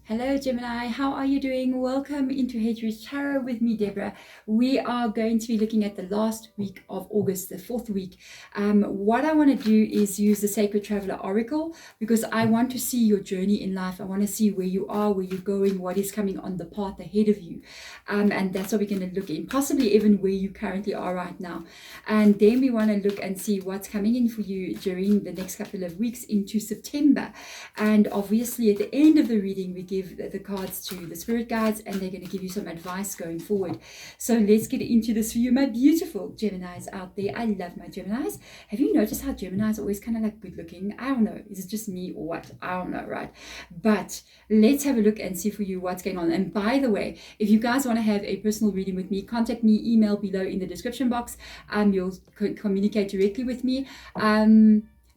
Hello Gemini, how are you doing? Welcome into Aries Tarot with me, Deborah. We are going to be looking at the last week of August, the fourth week. What I want to do is use the Sacred Traveler Oracle because I want to see your journey in life. I want to see where you are, where you're going, what is coming on the path ahead of you. And that's what we're going to look in, possibly even where you currently are right now. And then we want to look and see what's coming in for you during the next couple of weeks into September. And obviously at the end of the reading, we give the cards to the spirit guides and they're going to give you some advice going forward. So let's get into this for you, my beautiful Geminis out there. I love my Geminis. Have you noticed how Geminis are always kind of like good looking? I don't know. Is it just me or what? I don't know, right? But let's have a look and see for you what's going on. And by the way, if you guys want to have a personal reading with me, contact me, email below in the description box. You'll communicate directly with me.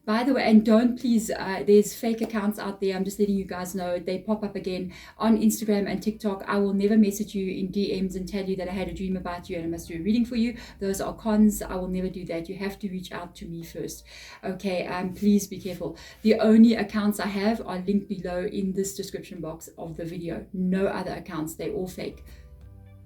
By the way, and don't please, there's fake accounts out there. I'm just letting you guys know. They pop up again on Instagram and TikTok. I will never message you in DMs and tell you that I had a dream about you and I must do a reading for you. Those are cons. I will never do that. You have to reach out to me first. Okay, please be careful. The only accounts I have are linked below in this description box of the video. No other accounts. They're all fake.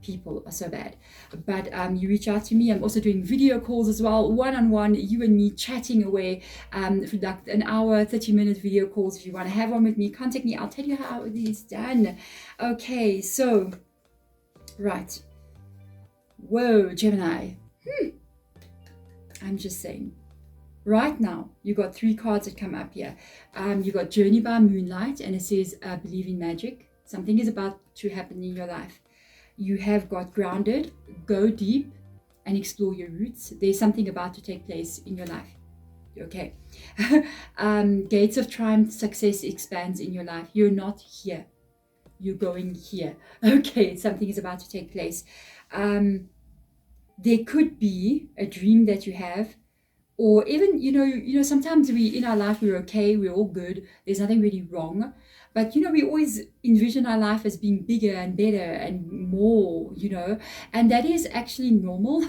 People are so bad. But you reach out to me. I'm also doing video calls as well, one-on-one, you and me chatting away for like an hour, 30-minute video calls. If you want to have one with me, contact me. I'll tell you how it is done. Okay, so right. Whoa, Gemini. I'm just saying. Right now, you got three cards that come up here. You got Journey by Moonlight, and it says believe in magic. Something is about to happen in your life. You have got Grounded, go deep and explore your roots. There's something about to take place in your life. Okay. Gates of Triumph, success expands in your life. You're not here. You're going here. Okay, something is about to take place. There could be a dream that you have, or even, you know, sometimes in our life, we're okay, we're all good. There's nothing really wrong. But, we always envision our life as being bigger and better and more, and that is actually normal.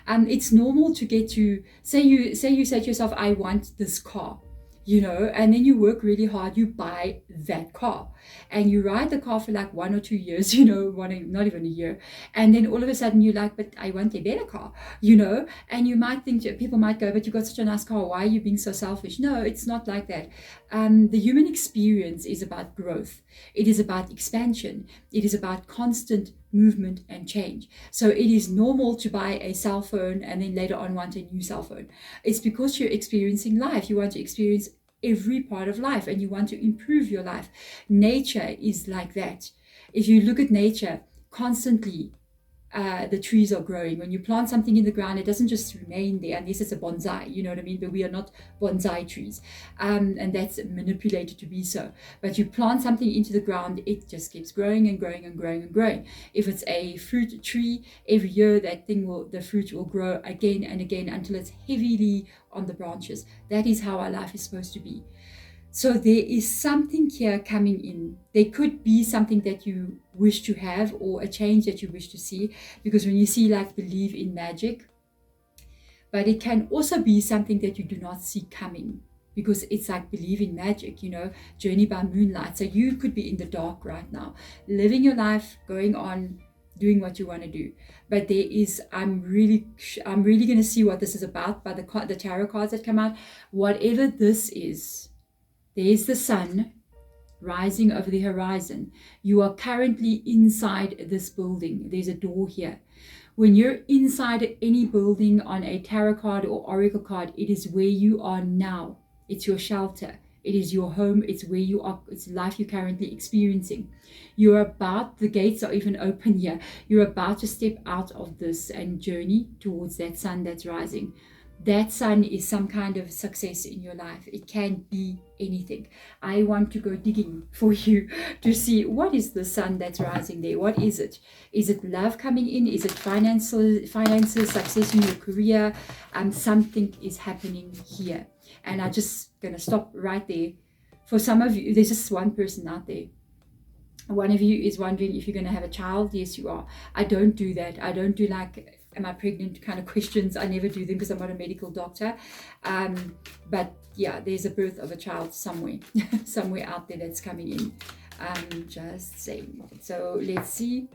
It's normal to get to, say you say to yourself, I want this car, and then you work really hard, you buy that car and you ride the car for like 1 or 2 years, not even a year. And then all of a sudden you're like, but I want a better car, and you might think, people might go, but you got such a nice car. Why are you being so selfish? No, it's not like that. The human experience is about growth. It is about expansion. It is about constant movement and change. So it is normal to buy a cell phone and then later on want a new cell phone. It's because you're experiencing life. You want to experience every part of life and you want to improve your life. Nature is like that. If you look at nature, constantly the trees are growing. When you plant something in the ground, it doesn't just remain there unless it's a bonsai, you know what I mean? But we are not bonsai trees, and that's manipulated to be so. But you plant something into the ground, it just keeps growing and growing and growing and growing. If it's a fruit tree, every year the fruit will grow again and again until it's heavily on the branches. That is how our life is supposed to be. So there is something here coming in. There could be something that you wish to have or a change that you wish to see, because when you see like believe in magic, but it can also be something that you do not see coming, because it's like believe in magic, Journey by Moonlight. So you could be in the dark right now, living your life, going on, doing what you want to do. But there is, I'm really going to see what this is about by the tarot cards that come out. Whatever this is, there's the sun rising over the horizon. You are currently inside this building. There's a door here. When you're inside any building on a tarot card or oracle card, it is where you are now. It's your shelter. It is your home. It's where you are. It's life you're currently experiencing. The gates are even open here. You're about to step out of this and journey towards that sun that's rising. That sun is some kind of success in your life. It can be anything. I want to go digging for you to see what is the sun that's rising there. What is it? Is it love coming in? Is it finances, success in your career? Something is happening here. And I'm just going to stop right there. For some of you, there's just one person out there. One of you is wondering if you're going to have a child. Yes, you are. I don't do that. I don't do like, am I pregnant kind of questions. I never do them because I'm not a medical doctor. But yeah, there's a birth of a child somewhere, somewhere out there that's coming in. I'm just saying. So let's see.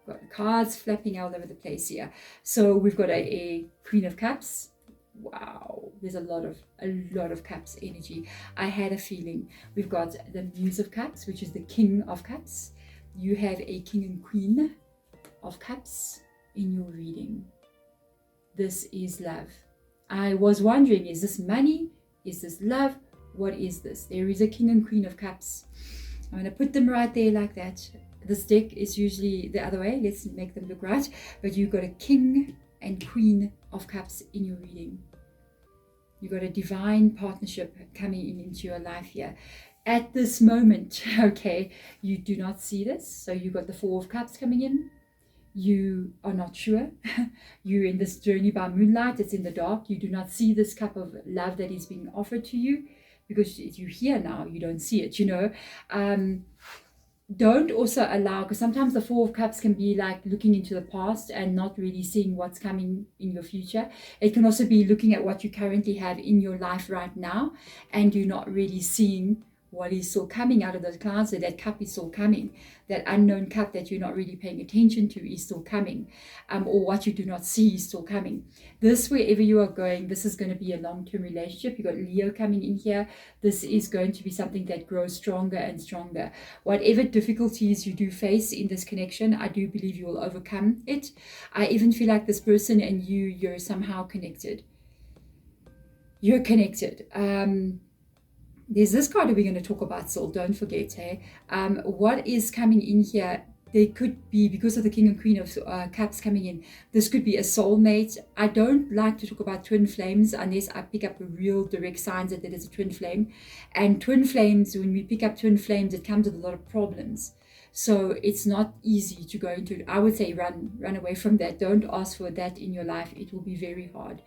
Got cards flapping all over the place here. So we've got a Queen of Cups. Wow, there's a lot of Cups energy. I had a feeling. We've got the Muse of Cups, which is the King of Cups. You have a King and Queen of Cups in your reading. This is love. I was wondering, is this money? Is this love? What is this? There is a King and Queen of Cups. I'm going to put them right there like that. This deck is usually the other way. Let's make them look right. But you've got a King and Queen of Cups in your reading. You've got a divine partnership coming into your life here. At this moment, okay, you do not see this. So you've got the Four of Cups coming in. You are not sure. You're in this journey by moonlight. It's in the dark. You do not see this cup of love that is being offered to you because you're here now. You don't see it, you know. Don't also allow, because sometimes the Four of Cups can be like looking into the past and not really seeing what's coming in your future. It can also be looking at what you currently have in your life right now and you're not really seeing what is still coming out of those clouds. So that cup is still coming. That unknown cup that you're not really paying attention to is still coming. Or what you do not see is still coming. This, wherever you are going, this is going to be a long-term relationship. You've got Leo coming in here. This is going to be something that grows stronger and stronger. Whatever difficulties you do face in this connection, I do believe you will overcome it. I even feel like this person and you're somehow connected. You're connected. There's this card that we're going to talk about still, don't forget, hey? What is coming in here, there could be, because of the King and Queen of Cups coming in, this could be a soulmate. I don't like to talk about twin flames unless I pick up a real direct signs that it is a twin flame. And twin flames, when we pick up twin flames, it comes with a lot of problems. So it's not easy to go into, I would say run away from that. Don't ask for that in your life. It will be very hard,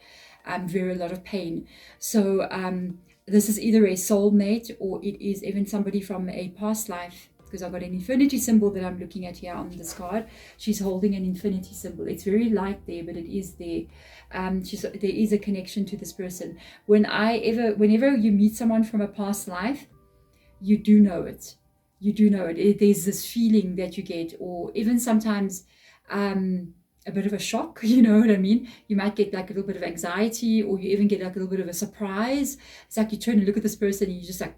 very a lot of pain. So, this is either a soulmate or it is even somebody from a past life, because I've got an infinity symbol that I'm looking at here on this card. She's holding an infinity symbol. It's very light there, but it is there. There is a connection to this person. Whenever you meet someone from a past life, you do know it. You do know it. There's this feeling that you get, or even sometimes a bit of a shock, you know what I mean? You might get like a little bit of anxiety, or you even get like a little bit of a surprise. It's like you turn and look at this person and you're just like,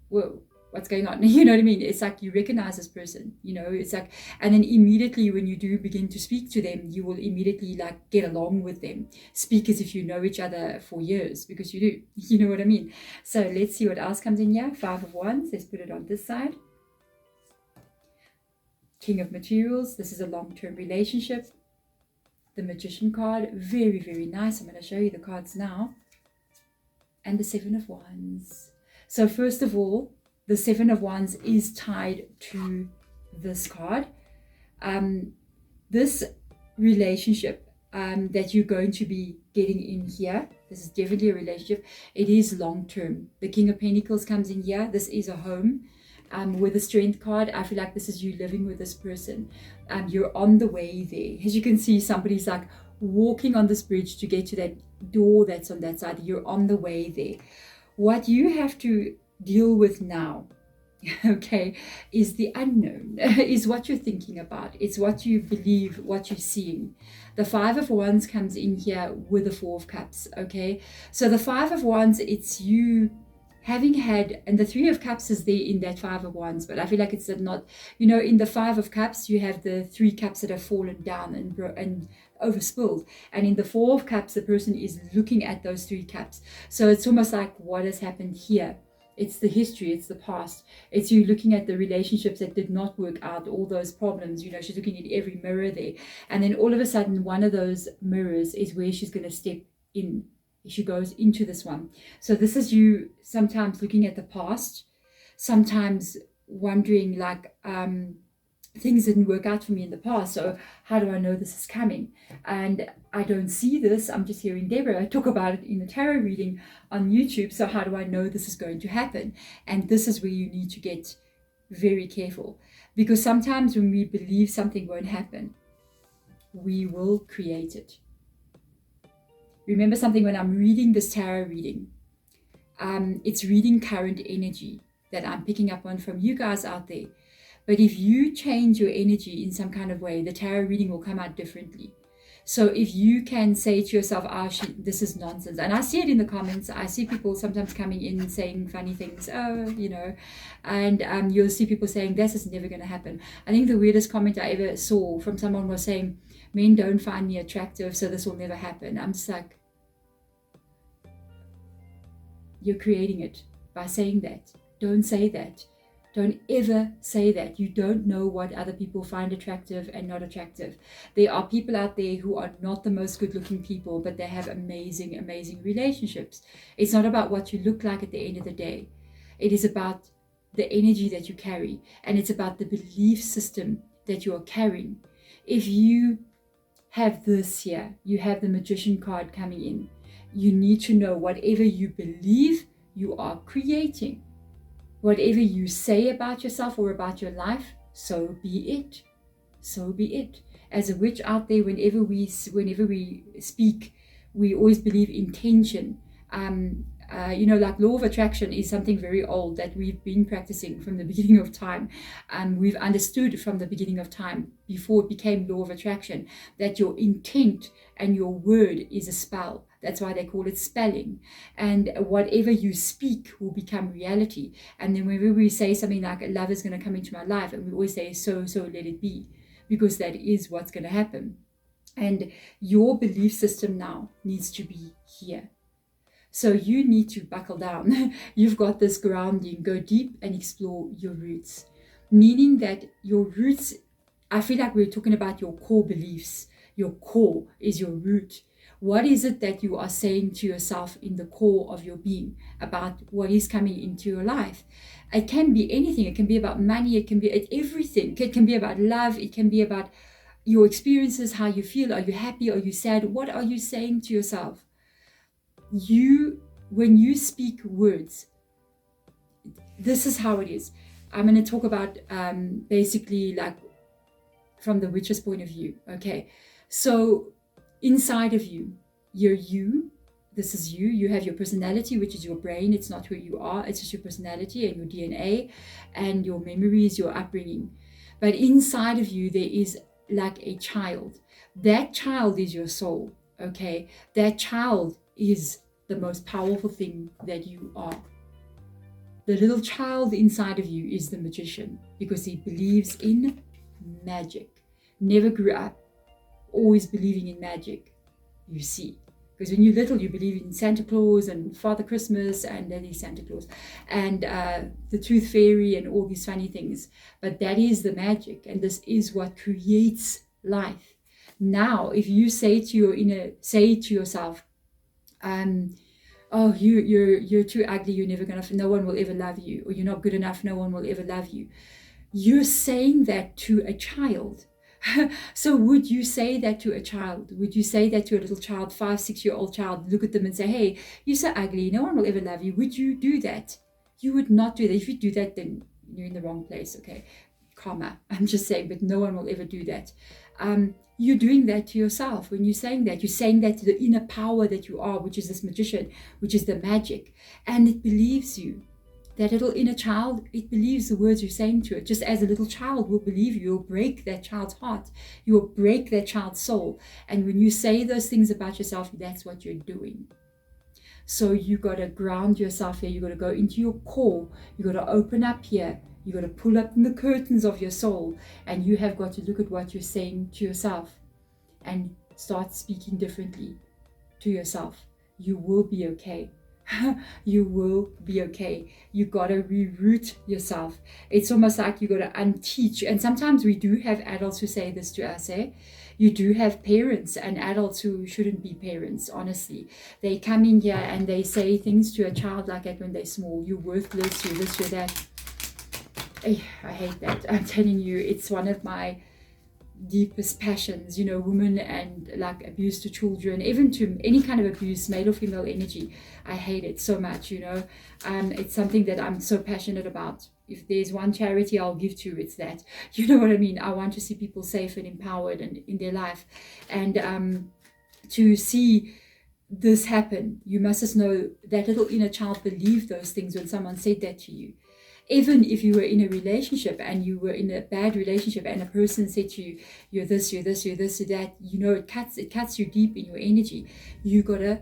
whoa, what's going on? You know what I mean? It's like you recognize this person, you know, it's like, and then immediately when you do begin to speak to them, you will immediately like get along with them, speak as if you know each other for years, because you do, you know what I mean? So let's see what else comes in here. Five of Wands, let's put it on this side. King of Materials, this is a long-term relationship. The Magician card, very, very nice. I'm going to show you the cards now. And the Seven of Wands. So first of all, the Seven of Wands is tied to this card. This relationship that you're going to be getting in here, this is definitely a relationship. It is long-term. The King of Pentacles comes in here. This is a home. With the Strength card, I feel like this is you living with this person. You're on the way there. As you can see, somebody's like walking on this bridge to get to that door that's on that side. You're on the way there. What you have to deal with now, okay, is the unknown, is what you're thinking about. It's what you believe, what you're seeing. The Five of Wands comes in here with the Four of Cups, okay? So the Five of Wands, it's you having had, and the Three of Cups is there in that Five of Wands, but I feel like it's not, you know, in the Five of Cups, you have the three cups that have fallen down and overspilled. And in the Four of Cups, the person is looking at those three cups. So it's almost like what has happened here. It's the history, it's the past. It's you looking at the relationships that did not work out, all those problems, you know, she's looking at every mirror there. And then all of a sudden, one of those mirrors is where she's going to step in. She goes into this one. So this is you sometimes looking at the past, sometimes wondering like, things didn't work out for me in the past, so how do I know this is coming? And I don't see this. I'm just hearing Deborah talk about it in the tarot reading on YouTube. So how do I know this is going to happen? And this is where you need to get very careful, because sometimes when we believe something won't happen, we will create it. Remember something, when I'm reading this tarot reading, it's reading current energy. that I'm picking up on from you guys out there. But if you change your energy in some kind of way, the tarot reading will come out differently. So if you can say to yourself, this is nonsense. And I see it in the comments. I see people sometimes coming in saying funny things, and you'll see people saying, this is never going to happen. I think the weirdest comment I ever saw from someone was saying, men don't find me attractive, so this will never happen. I'm just like, you're creating it by saying that. Don't say that. Don't ever say that. You don't know what other people find attractive and not attractive. There are people out there who are not the most good-looking people, but they have amazing, amazing relationships. It's not about what you look like at the end of the day. It is about the energy that you carry, and it's about the belief system that you are carrying. If you have this here, you have the Magician card coming in, you need to know whatever you believe, you are creating. Whatever you say about yourself or about your life, so be it. So be it. As a witch out there, whenever we speak, we always believe intention. Like law of attraction is something very old that we've been practicing from the beginning of time. We've understood from the beginning of time, before it became law of attraction, that your intent and your word is a spell. That's why they call it spelling. And whatever you speak will become reality. And then whenever we say something like, a love is going to come into my life, and we always say, so let it be, because that is what's going to happen. And your belief system now needs to be here. So you need to buckle down. You've got this grounding. Go deep and explore your roots. Meaning that your roots, I feel like we're talking about your core beliefs. Your core is your root. What is it that you are saying to yourself in the core of your being about what is coming into your life? It can be anything. It can be about money. It can be everything. It can be about love. It can be about your experiences, how you feel. Are you happy? Are you sad? What are you saying to yourself? When you speak words, this is how it is. I'm going to talk about basically like from the witch's point of view. Okay, so inside of you, this is you have your personality, which is your brain. It's not who you are, it's just your personality and your DNA and your memories, your upbringing. But inside of you, there is like a child. That child is your soul. Okay, that child is the most powerful thing that you are. The little child inside of you is the magician, because he believes in magic. Never grew up always believing in magic, you see. Because when you're little, you believe in Santa Claus and Father Christmas and Daddy Santa Claus and the Tooth Fairy and all these funny things. But that is the magic, and this is what creates life. Now, if you say to yourself, oh, you're too ugly, you're never gonna, no one will ever love you, or you're not good enough, no one will ever love you. You're saying that to a child. So would you say that to a child? Would you say that to a little child, 5-6-year-old child, look at them and say, hey, you're so ugly, no one will ever love you? Would you do that? You would not do that. If you do that, then you're in the wrong place, okay? Karma, I'm just saying, but no one will ever do that. You're doing that to yourself. When you're saying that to the inner power that you are, which is this magician, which is the magic, and it believes you. That little inner child, it believes the words you're saying to it. Just as a little child will believe you, you'll break that child's heart. You will break that child's soul. And when you say those things about yourself, that's what you're doing. So you got to ground yourself here. You got to go into your core. You got to open up here. You got to pull up the curtains of your soul, and you have got to look at what you're saying to yourself and start speaking differently to yourself. You will be okay. You will be okay. You got to reroute yourself. It's almost like you got to unteach. And sometimes we do have adults who say this to us, eh? You do have parents and adults who shouldn't be parents, honestly. They come in here and they say things to a child like that when they're small. You're worthless, you're this, you're that. I hate that. I'm telling you, it's one of my deepest passions, women and like abuse to children, even to any kind of abuse, male or female energy. I hate it so much, it's something that I'm so passionate about. If there's one charity I'll give to, it's that. You know what I mean? I want to see people safe and empowered and in their life. And to see this happen, you must just know that little inner child believed those things when someone said that to you. Even if you were in a relationship and you were in a bad relationship and a person said to you, you're this, you're this, you're this, you're that, you know, it cuts you deep in your energy. You gotta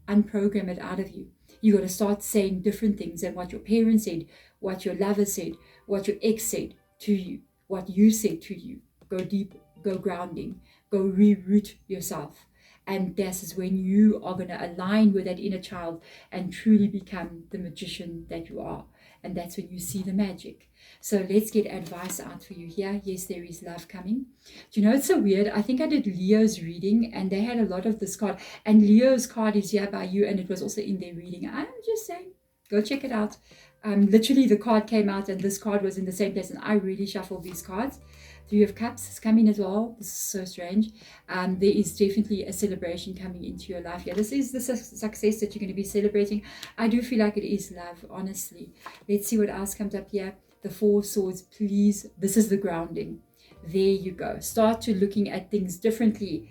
unprogram it out of you. You gotta start saying different things than what your parents said, what your lover said, what your ex said to you, what you said to you. Go deep, go grounding, go reroot yourself. And this is when you are going to align with that inner child and truly become the magician that you are. And that's when you see the magic. So let's get advice out for you here. Yes, there is love coming. Do you know, it's so weird. I think I did Leo's reading and they had a lot of this card. And Leo's card is here by you and it was also in their reading. I'm just saying, go check it out. Literally the card came out and this card was in the same place and I really shuffled these cards. Three of Cups is coming as well. This is so strange. There is definitely a celebration coming into your life. Yeah, this is the success that you're going to be celebrating. I do feel like it is love, honestly. Let's see what else comes up here. The Four of Swords, please. This is the grounding. There you go. Start to looking at things differently.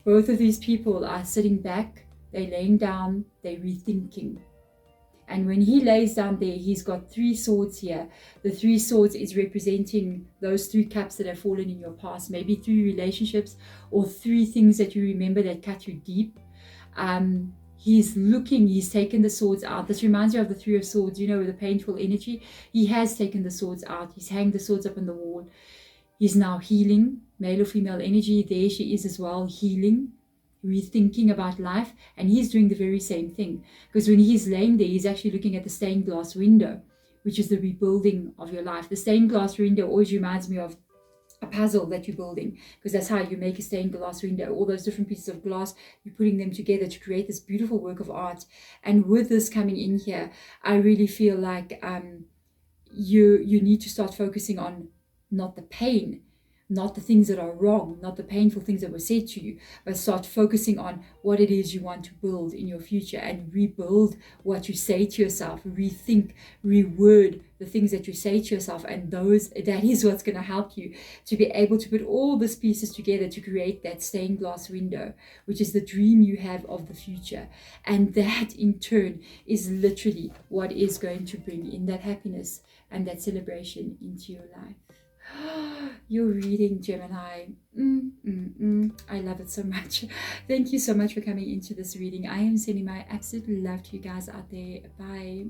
Both of these people are sitting back. They're laying down. They're rethinking. And when he lays down there, he's got 3 swords here. The 3 swords is representing those 3 cups that have fallen in your past. Maybe 3 relationships or 3 things that you remember that cut you deep. He's looking, he's taken the swords out. This reminds you of the 3 of Swords, you know, with the painful energy. He has taken the swords out. He's hanged the swords up on the wall. He's now healing, male or female energy. There she is as well, healing, rethinking about life, and he's doing the very same thing, because when he's laying there, he's actually looking at the stained glass window, which is the rebuilding of your life. The stained glass window always reminds me of a puzzle that you're building, because that's how you make a stained glass window. All those different pieces of glass, you're putting them together to create this beautiful work of art. And with this coming in here, I really feel like you need to start focusing on not the pain, not the things that are wrong, not the painful things that were said to you, but start focusing on what it is you want to build in your future and rebuild what you say to yourself, rethink, reword the things that you say to yourself. And that is what's going to help you to be able to put all these pieces together to create that stained glass window, which is the dream you have of the future. And that in turn is literally what is going to bring in that happiness and that celebration into your life. Your reading, Gemini. I love it so much. Thank you so much for coming into this reading. I am sending my absolute love to you guys out there. Bye.